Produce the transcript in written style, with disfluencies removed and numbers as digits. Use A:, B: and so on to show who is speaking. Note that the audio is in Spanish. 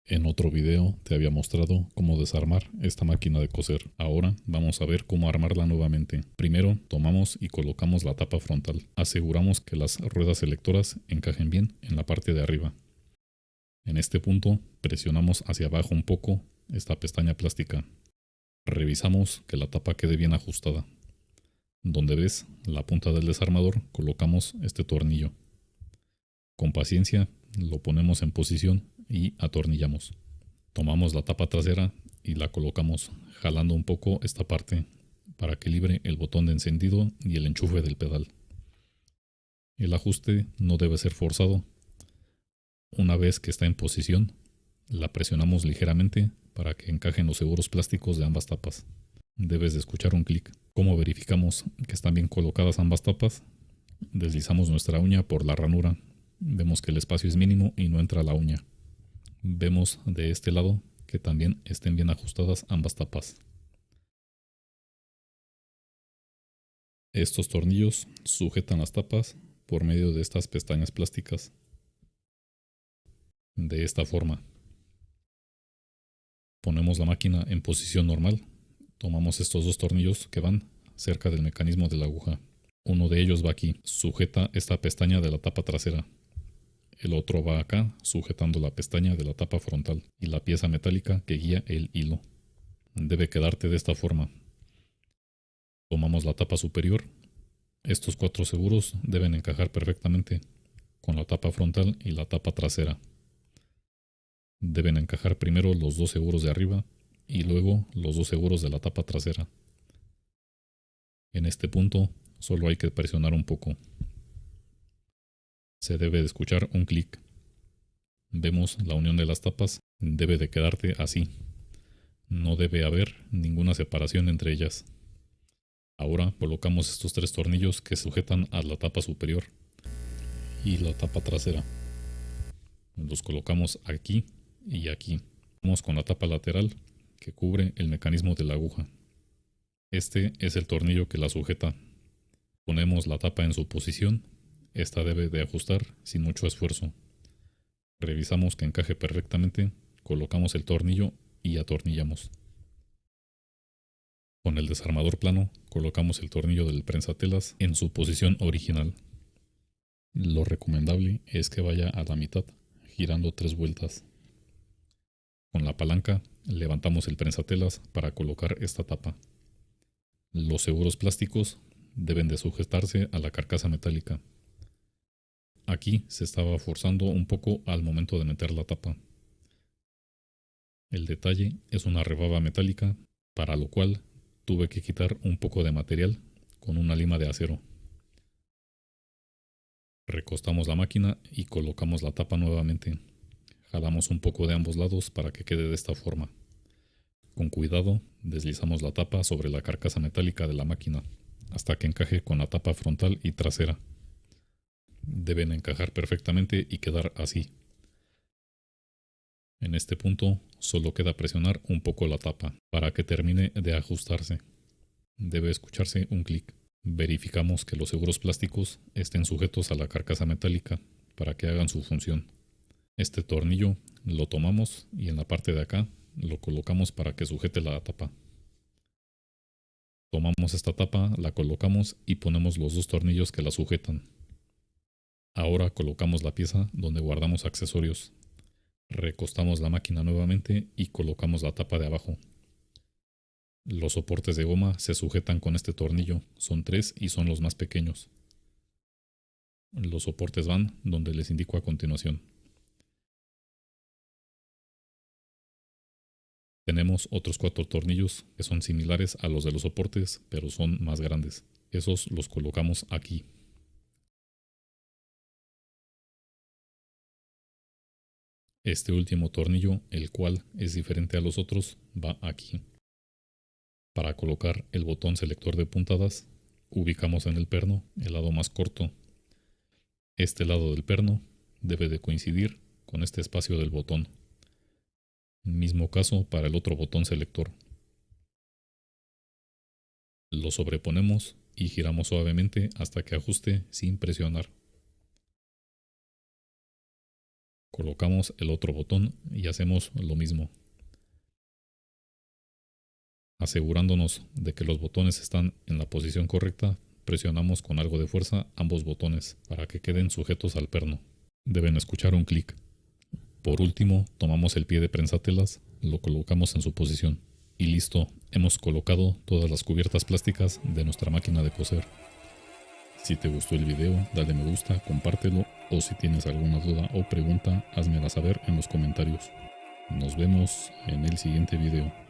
A: En otro video te había mostrado cómo desarmar esta máquina de coser. Ahora vamos a ver cómo armarla nuevamente. Primero tomamos y colocamos la tapa frontal. Aseguramos que las ruedas selectoras encajen bien en la parte de arriba. En este punto presionamos hacia abajo un poco esta pestaña plástica. Revisamos que la tapa quede bien ajustada. Donde ves la punta del desarmador colocamos este tornillo. Con paciencia lo ponemos en posición y atornillamos. Tomamos la tapa trasera y la colocamos jalando un poco esta parte para que libre el botón de encendido y el enchufe del pedal. El ajuste no debe ser forzado. Una vez que está en posición, la presionamos ligeramente para que encajen los seguros plásticos de ambas tapas. Debes de escuchar un clic. ¿Cómo verificamos que están bien colocadas ambas tapas? Deslizamos nuestra uña por la ranura. Vemos que el espacio es mínimo y no entra la uña. Vemos de este lado que también estén bien ajustadas ambas tapas. Estos tornillos sujetan las tapas por medio de estas pestañas plásticas. De esta forma. Ponemos la máquina en posición normal. Tomamos estos dos tornillos que van cerca del mecanismo de la aguja. Uno de ellos va aquí, sujeta esta pestaña de la tapa trasera. El otro va acá, sujetando la pestaña de la tapa frontal y la pieza metálica que guía el hilo. Debe quedarte de esta forma. Tomamos la tapa superior. Estos 4 seguros deben encajar perfectamente con la tapa frontal y la tapa trasera. Deben encajar primero los 2 seguros de arriba y luego los 2 seguros de la tapa trasera. En este punto solo hay que presionar un poco. Se debe de escuchar un clic. Vemos la unión de las tapas, debe de quedarte así. No debe haber ninguna separación entre ellas. Ahora colocamos estos 3 tornillos que sujetan a la tapa superior y la tapa trasera. Los colocamos aquí y aquí. Vamos con la tapa lateral que cubre el mecanismo de la aguja. Este es el tornillo que la sujeta. Ponemos la tapa en su posición. Esta debe de ajustar sin mucho esfuerzo. Revisamos que encaje perfectamente, colocamos el tornillo y atornillamos. Con el desarmador plano colocamos el tornillo del prensatelas en su posición original. Lo recomendable es que vaya a la mitad, girando 3 vueltas. Con la palanca levantamos el prensatelas para colocar esta tapa. Los seguros plásticos deben de sujetarse a la carcasa metálica. Aquí se estaba forzando un poco al momento de meter la tapa. El detalle es una rebaba metálica, para lo cual tuve que quitar un poco de material con una lima de acero. Recostamos la máquina y colocamos la tapa nuevamente. Jalamos un poco de ambos lados para que quede de esta forma. Con cuidado deslizamos la tapa sobre la carcasa metálica de la máquina hasta que encaje con la tapa frontal y trasera. Deben encajar perfectamente y quedar así. En este punto solo queda presionar un poco la tapa para que termine de ajustarse. Debe escucharse un clic. Verificamos que los seguros plásticos estén sujetos a la carcasa metálica para que hagan su función. Este tornillo lo tomamos y en la parte de acá lo colocamos para que sujete la tapa. Tomamos esta tapa, la colocamos y ponemos los 2 tornillos que la sujetan. Ahora colocamos la pieza donde guardamos accesorios. Recostamos la máquina nuevamente y colocamos la tapa de abajo. Los soportes de goma se sujetan con este tornillo, son 3 y son los más pequeños. Los soportes van donde les indico a continuación. Tenemos otros 4 tornillos que son similares a los de los soportes, pero son más grandes. Esos los colocamos aquí. Este último tornillo, el cual es diferente a los otros, va aquí. Para colocar el botón selector de puntadas, ubicamos en el perno el lado más corto. Este lado del perno debe de coincidir con este espacio del botón. Mismo caso para el otro botón selector. Lo sobreponemos y giramos suavemente hasta que ajuste sin presionar. Colocamos el otro botón y hacemos lo mismo. Asegurándonos de que los botones están en la posición correcta, presionamos con algo de fuerza ambos botones para que queden sujetos al perno. Deben escuchar un clic. Por último, tomamos el pie de prensatelas, lo colocamos en su posición. Y listo, hemos colocado todas las cubiertas plásticas de nuestra máquina de coser. Si te gustó el video, dale me gusta, compártelo, o si tienes alguna duda o pregunta, házmela saber en los comentarios. Nos vemos en el siguiente video.